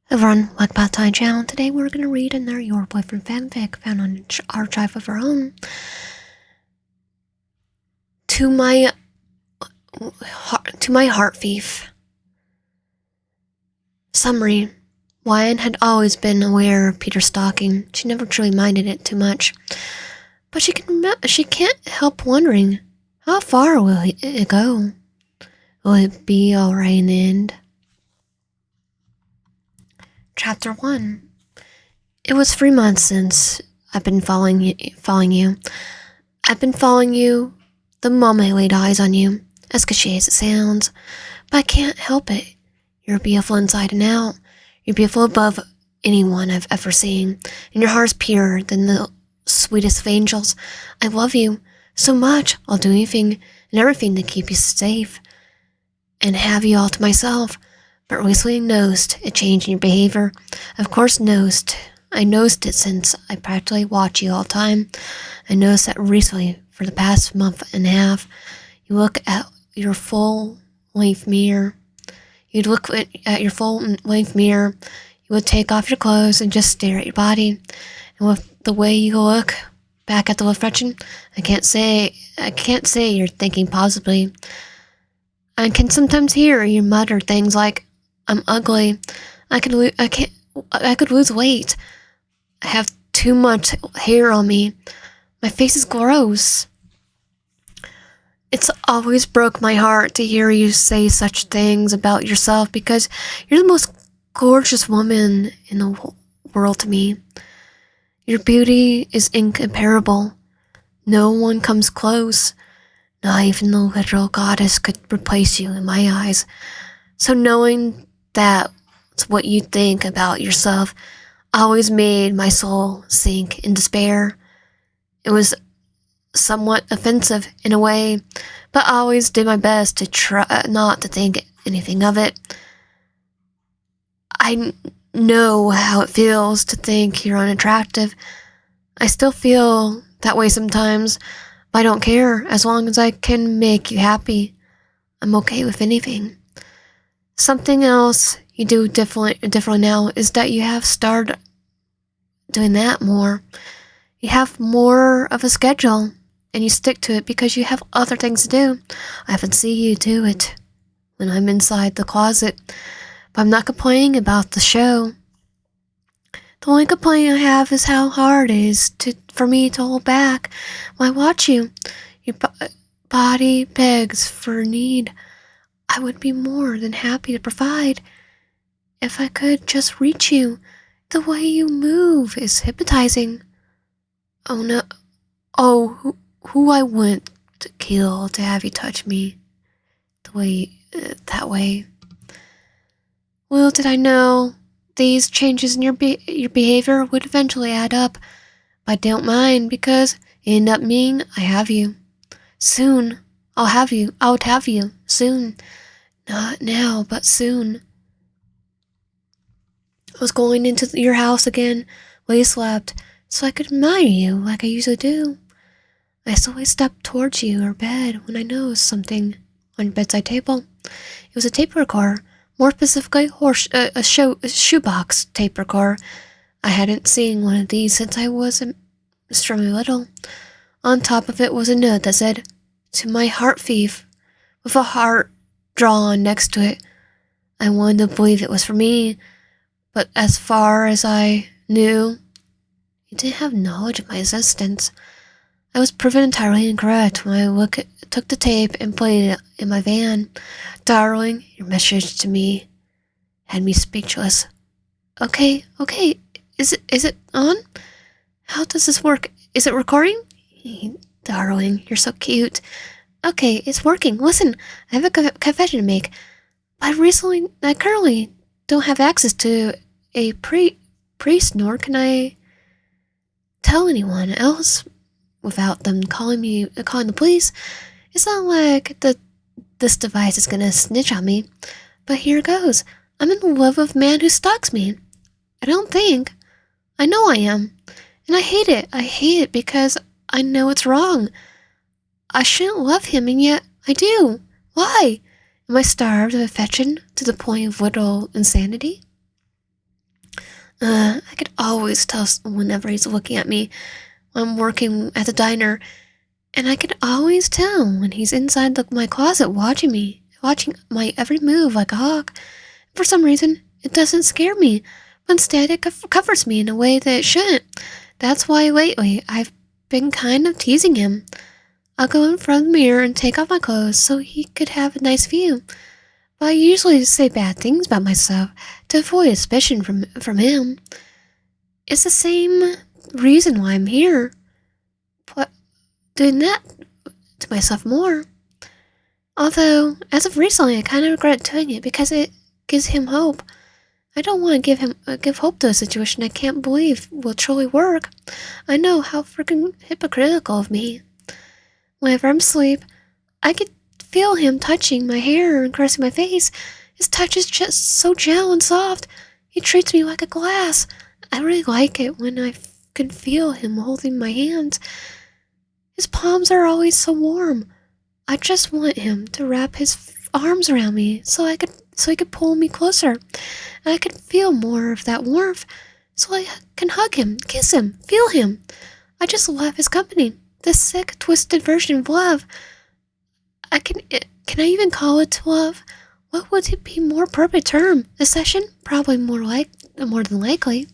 Everyone, welcome back to my channel. Today we're going to read another Your Boyfriend fanfic found on Archive of Our Own. To my heart thief. Summary. Wyan had always been aware of Peter's stalking. She never truly minded it too much. But she can't help wondering, how far will it go? Will it be alright in the end? Chapter 1. It was 3 months since I've been following you. I've been following you the moment I laid eyes on you, as cliche as it sounds, but I can't help it. You're beautiful inside and out. You're beautiful above anyone I've ever seen, and your heart's purer than the sweetest of angels. I love you so much. I'll do anything and everything to keep you safe and have you all to myself. But recently noticed a change in your behavior. Of course, I noticed it since I practically watch you all the time. I noticed that recently, for the past month and a half, you look at your full-length mirror. You'd look at your full-length mirror. You would take off your clothes and just stare at your body. And with the way you look back at the reflection, I can't say you're thinking positively. I can sometimes hear you mutter things like, "I'm ugly. I could lose weight. I have too much hair on me. My face is gross." It's always broke my heart to hear you say such things about yourself because you're the most gorgeous woman in the world to me. Your beauty is incomparable. No one comes close. Not even the literal goddess could replace you in my eyes. So knowing that's what you think about yourself always made my soul sink in despair. It was somewhat offensive in a way, but I always did my best to try not to think anything of it. I know how it feels to think you're unattractive. I still feel that way sometimes, but I don't care. As long as I can make you happy, I'm okay with anything. Something else you do differently now is that you have started doing that more. You have more of a schedule, and you stick to it because you have other things to do. I often see you do it when I'm inside the closet, but I'm not complaining about the show. The only complaint I have is how hard it is for me to hold back when I watch you. Your body begs for need. I would be more than happy to provide if I could just reach you. The way you move is hypnotizing. Oh no. Oh, who I wouldn't kill to have you touch me that way. Little did I know these changes in your behavior would eventually add up. But I don't mind because it ended up meaning I have you. Soon, I would have you. Soon. Not now, but soon. I was going into your house again while you slept, so I could admire you like I usually do. I slowly stepped towards you or bed when I noticed something on your bedside table. It was a tape recorder, more specifically a shoebox tape recorder. I hadn't seen one of these since I was extremely little. On top of it was a note that said, "To my heart thief," with a heart drawn next to it. I wanted to believe it was for me, but as far as I knew, you didn't have knowledge of my existence. I was proven entirely incorrect when I took the tape and played it in my van. Darling, your message to me had me speechless. Okay, is it on? How does this work? Is it recording? Darling, you're so cute. Okay, it's working. Listen, I have a confession to make. I currently don't have access to a priest, nor can I tell anyone else without them calling the police. It's not like this device is gonna snitch on me, but here goes. I'm in love with a man who stalks me. I know I am, and I hate it. I hate it because I know it's wrong. I shouldn't love him, and yet I do. Why? Am I starved of affection to the point of literal insanity? I could always tell whenever he's looking at me when I'm working at the diner, and I could always tell when he's inside my closet watching me, watching my every move like a hawk. For some reason, it doesn't scare me, but instead it covers me in a way that it shouldn't. That's why lately I've been kind of teasing him. I'll go in front of the mirror and take off my clothes so he could have a nice view. But I usually say bad things about myself to avoid suspicion from him. It's the same reason why I'm here. But doing that to myself more. Although, as of recently, I kind of regret doing it because it gives him hope. I don't want to give hope to a situation I can't believe will truly work. I know how freaking hypocritical of me. Whenever I'm asleep, I could feel him touching my hair and caressing my face. His touch is just so gentle and soft. He treats me like a glass. I really like it when I can feel him holding my hands. His palms are always so warm. I just want him to wrap his arms around me so he could pull me closer. And I could feel more of that warmth so I can hug him, kiss him, feel him. I just love his company. This sick, twisted version of love. Can I even call it love? What would it be more appropriate term? A session? Probably more than likely.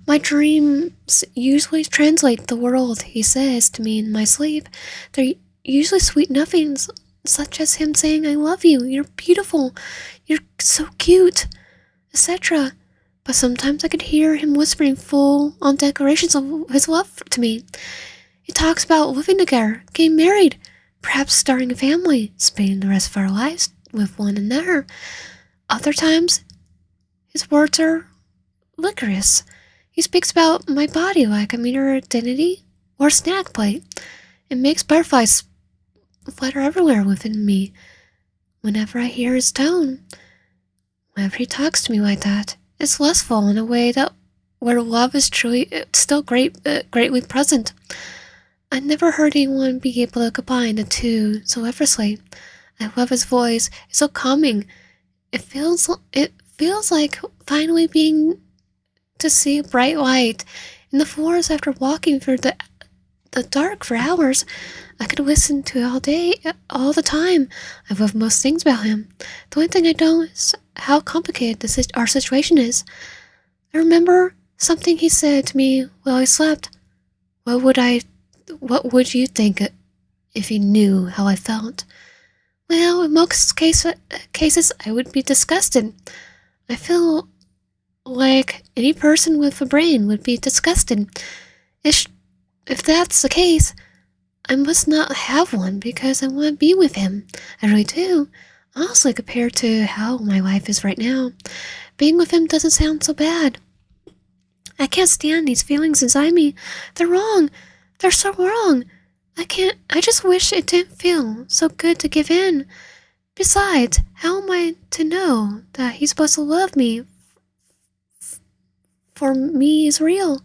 My dreams usually translate the world he says to me in my sleep. They're usually sweet nothings, such as him saying, I love you, you're beautiful, you're so cute, etc. But sometimes I could hear him whispering full-on declarations of his love to me. He talks about living together, getting married, perhaps starting a family, spending the rest of our lives with one another. Other times, his words are licorice. He speaks about my body like a mere identity or a snack plate. It makes butterflies flutter everywhere within me whenever I hear his tone. Whenever he talks to me like that, it's lustful in a way that where love is truly still greatly present. I never heard anyone be able to combine the two so effortlessly. I love his voice. It's so calming. It feels like finally being to see a bright light in the forest after walking through the dark for hours. I could listen to it all day, all the time. I love most things about him. The only thing I don't is how complicated our situation is. I remember something he said to me while I slept. What would you think if you knew how I felt? Well, in most cases, I would be disgusted. I feel like any person with a brain would be disgusted. If that's the case, I must not have one because I want to be with him. I really do. Honestly, compared to how my life is right now, being with him doesn't sound so bad. I can't stand these feelings inside me. They're wrong. They're so wrong. I just wish it didn't feel so good to give in. Besides, how am I to know that he's supposed to love me for me is real?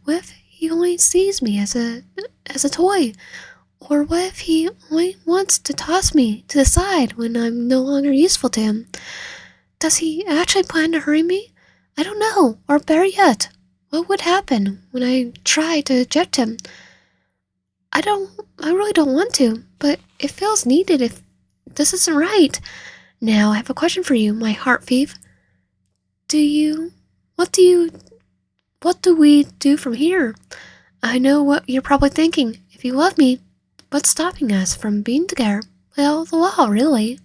What if he only sees me as a toy? Or what if he only wants to toss me to the side when I'm no longer useful to him? Does he actually plan to hurry me? I don't know. Or better yet, what would happen when I try to eject him? I really don't want to, but it feels needed if this isn't right. Now I have a question for you, my heart thief. What do we do from here? I know what you're probably thinking. If you love me, what's stopping us from being together? Well, the law, really.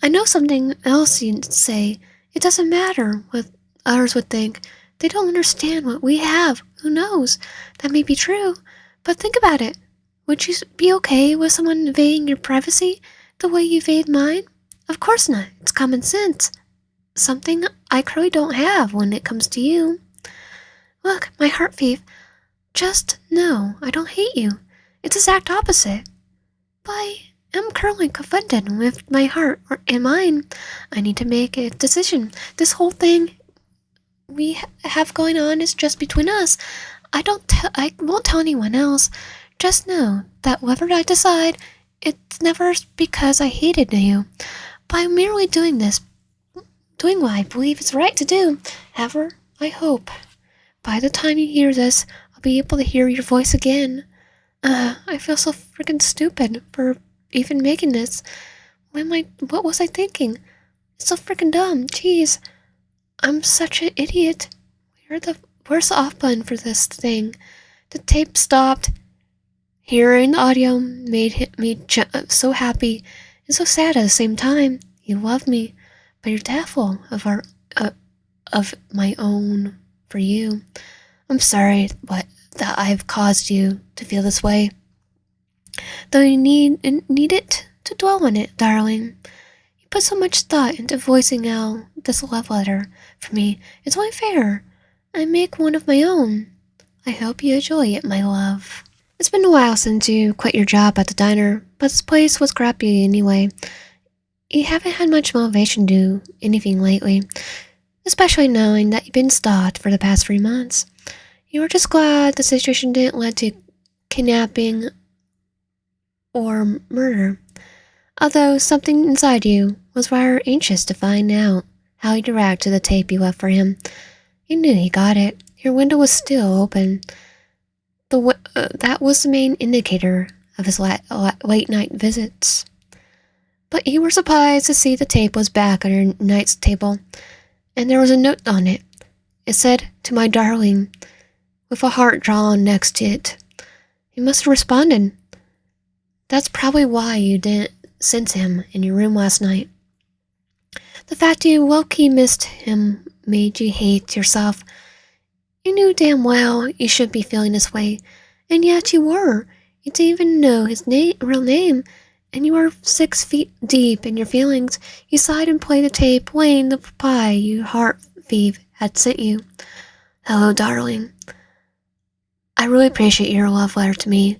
I know something else you'd say. It doesn't matter what others would think. They don't understand what we have. Who knows? That may be true. But think about it. Would you be okay with someone invading your privacy the way you invade mine? Of course not. It's common sense. Something I clearly don't have when it comes to you. Look, my heart thief, just know I don't hate you. It's the exact opposite. But I am currently confronted with my heart and mine. I need to make a decision. This whole thing we have going on is just between us. I won't tell anyone else. Just know that whatever I decide, it's never because I hated you. But I'm merely doing this doing what I believe is right to do. However, I hope by the time you hear this, I'll be able to hear your voice again. I feel so freaking stupid for even making this. What was I thinking? It's so freaking dumb. Jeez, I'm such an idiot. Where's the off button for this thing? The tape stopped. Hearing the audio made me so happy and so sad at the same time. You love me, but you're doubtful of my own for you. I'm sorry, that I've caused you to feel this way. Though you need it to dwell on it, darling. You put so much thought into voicing out this love letter for me. It's only fair I make one of my own. I hope you enjoy it, my love. It's been a while since you quit your job at the diner, but this place was crappy anyway. You haven't had much motivation to do anything lately, especially knowing that you've been stalked for the past 3 months. You were just glad the situation didn't lead to kidnapping or murder, although something inside you was rather anxious to find out how he'd react to the tape you left for him. You knew he got it. Your window was still open. That was the main indicator of his late-night visits. But you were surprised to see the tape was back on your night's table, and there was a note on it. It said, "To my darling," with a heart drawn next to it. He must have responded. That's probably why you didn't sense him in your room last night. The fact you low-key missed him made you hate yourself. You knew damn well you shouldn't be feeling this way, and yet you were. You didn't even know his real name, and you were 6 feet deep in your feelings. You sighed and played the tape, playing the pie your heart thief had sent you. Hello, darling. I really appreciate your love letter to me.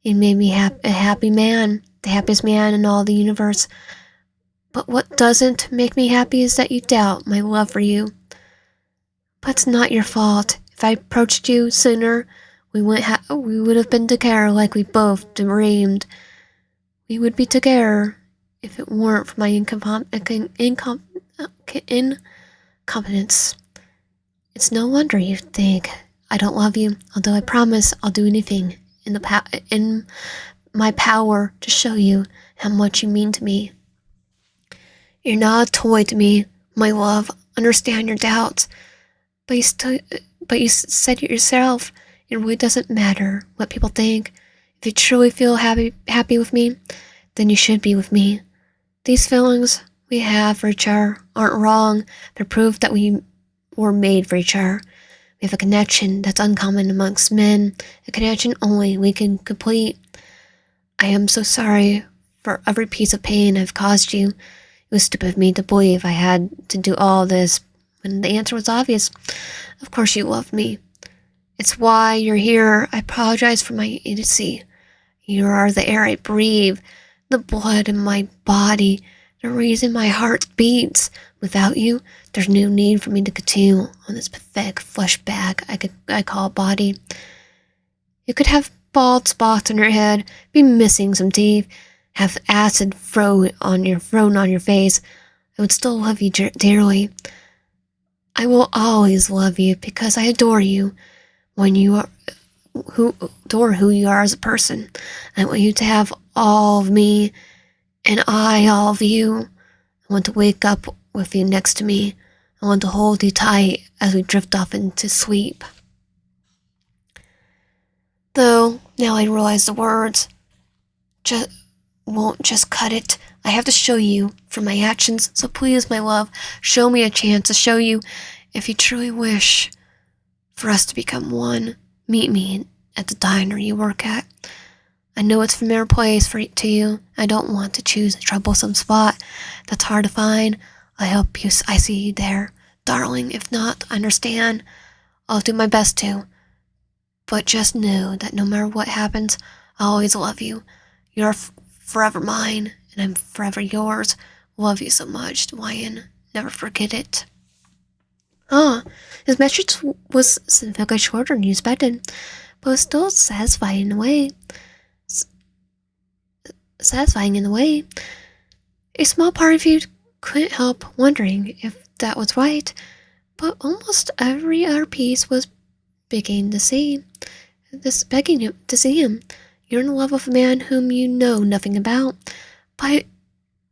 It made me a happy man, the happiest man in all the universe. But what doesn't make me happy is that you doubt my love for you. But it's not your fault. If I approached you sooner, we would have been together like we both dreamed. We would be together if it weren't for my incompetence. It's no wonder you think I don't love you, although I promise I'll do anything in my power to show you how much you mean to me. You're not a toy to me, my love. Understand your doubts. But you said it yourself. It really doesn't matter what people think. If you truly feel happy with me, then you should be with me. These feelings we have for each other aren't wrong. They're proof that we were made for each other. We have a connection that's uncommon amongst men, a connection only we can complete. I am so sorry for every piece of pain I've caused you. It was stupid of me to believe I had to do all this when the answer was obvious. Of course you love me. It's why you're here. I apologize for my idiocy. You are the air I breathe, the blood in my body, the reason my heart beats. Without you, there's no need for me to continue on this pathetic flesh bag I call a body. You could have bald spots on your head, be missing some teeth, have acid thrown on your face. I would still love you dearly. I will always love you because I adore you. When you are adore who you are as a person, I want you to have all of me, and I all of you. I want to wake up with you next to me. I want to hold you tight as we drift off into sleep. Though now I realize the words won't just cut it. I have to show you from my actions, so please, my love, show me a chance to show you. If you truly wish for us to become one, meet me at the diner you work at. I know it's a familiar place to you. I don't want to choose a troublesome spot that's hard to find. I hope I see you there, darling. If not, I understand. I'll do my best to. But just know that no matter what happens, I'll always love you. You're forever mine, and I'm forever yours. Love you so much, Wyan. Never forget it. His message was significantly shorter than you expected, but was still satisfying in a way. A small part of you couldn't help wondering if that was right, but almost every other piece was begging to see begging you to see him. You're in love with a man whom you know nothing about, but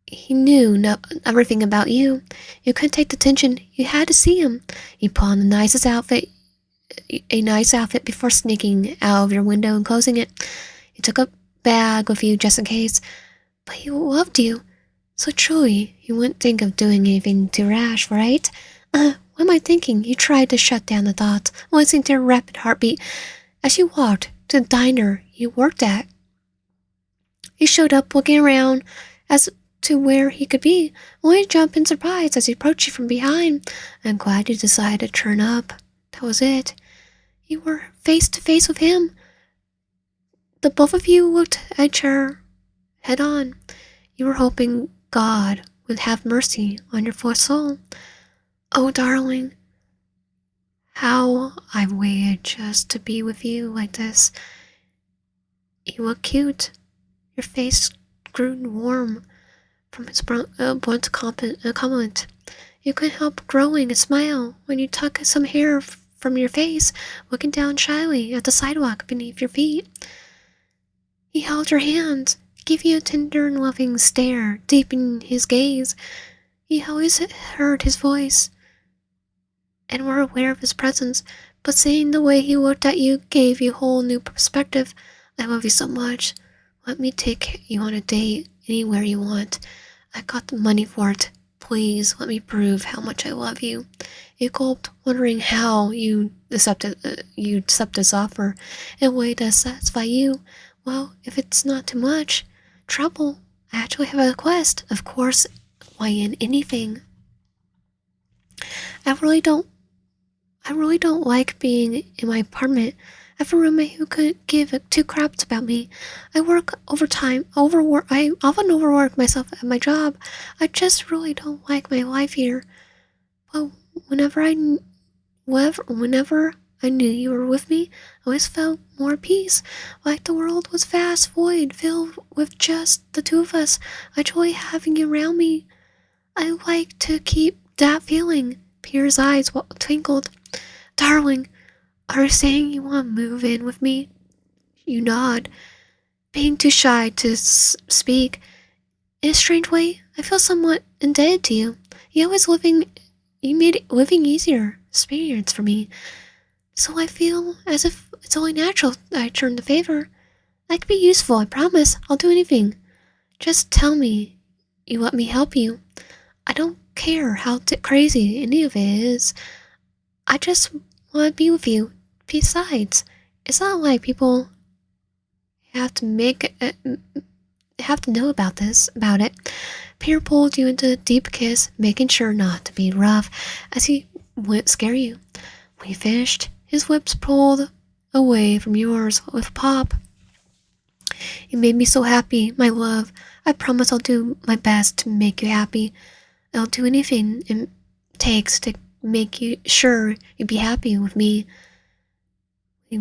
he knew everything about you. You couldn't take the tension. You had to see him. You put on a nice outfit before sneaking out of your window and closing it. You took a bag with you just in case, but he loved you. So truly, you wouldn't think of doing anything too rash, right? What am I thinking? You tried to shut down the thoughts, listening to your rapid heartbeat as you walked to the diner you worked at. He showed up looking around as to where he could be, only to jump in surprise as he approached you from behind. I'm glad you decided to turn up. That was it. You were face to face with him. The both of you looked at each other head on. You were hoping God would have mercy on your poor soul. Oh, darling, how I've waited just to be with you like this. You look cute. Your face grew warm from his blunt compliment. You couldn't help growing a smile when you took some hair from your face, looking down shyly at the sidewalk beneath your feet. He held your hand, gave you a tender and loving stare, deep in his gaze. You always heard his voice and were aware of his presence, but seeing the way he looked at you gave you a whole new perspective. I love you so much. Let me take you on a date anywhere you want. I got the money for it. Please let me prove how much I love you. You gulped, wondering how you'd accept this offer in a way to satisfy you. Well, if it's not too much trouble, I actually have a request. Of course, why in anything. I really don't like being in my apartment. I have a roommate who could give two craps about me. I work overtime, I often overwork myself at my job. I just really don't like my life here. Well, whenever I knew you were with me, I always felt more peace, like the world was vast void filled with just the two of us. I enjoy having you around me. I like to keep that feeling. Pierre's eyes twinkled. Darling, are you saying you want to move in with me? You nod, being too shy to speak. In a strange way, I feel somewhat indebted to you. You made living easier experience for me. So I feel as if it's only natural that I turn the favor. I can be useful, I promise. I'll do anything. Just tell me you let me help you. I don't care how crazy any of it is. I just want to be with you. Besides, it's not like people have to know about it. Pierre pulled you into a deep kiss, making sure not to be rough, as he wouldn't scare you. When he finished, his lips pulled away from yours with a pop. You made me so happy, my love. I promise I'll do my best to make you happy. I'll do anything it takes to make you sure you'd be happy with me. We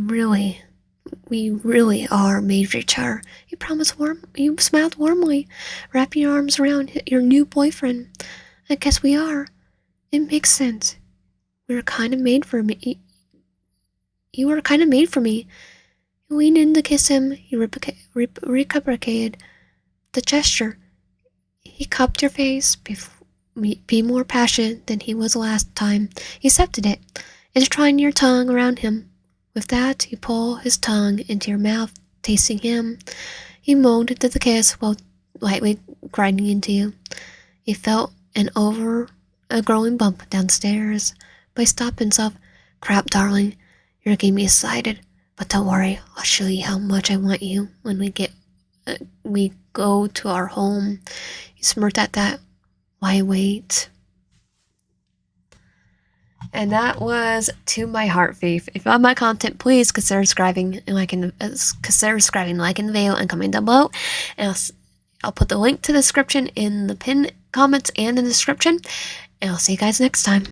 really are made for each other. You smiled warmly, wrapping your arms around your new boyfriend. I guess we are. It makes sense. We were kind of made for me. You were kind of made for me. You leaned in to kiss him. He reciprocated the gesture. He cupped your face, be more passionate than he was last time. He accepted it, intertwining your tongue around him. With that, you pull his tongue into your mouth, tasting him. He moaned into the kiss while lightly grinding into you. He felt a growing bump downstairs, but he stopped himself. Crap, darling, you're getting me excited. But don't worry, I'll show you how much I want you when we go to our home. He smirked at that. Why wait? And that was To My Heart Thief. If you love my content, please consider subscribing and liking the video, and comment down below. And I'll put the link to the description in the pinned comments and in the description. And I'll see you guys next time.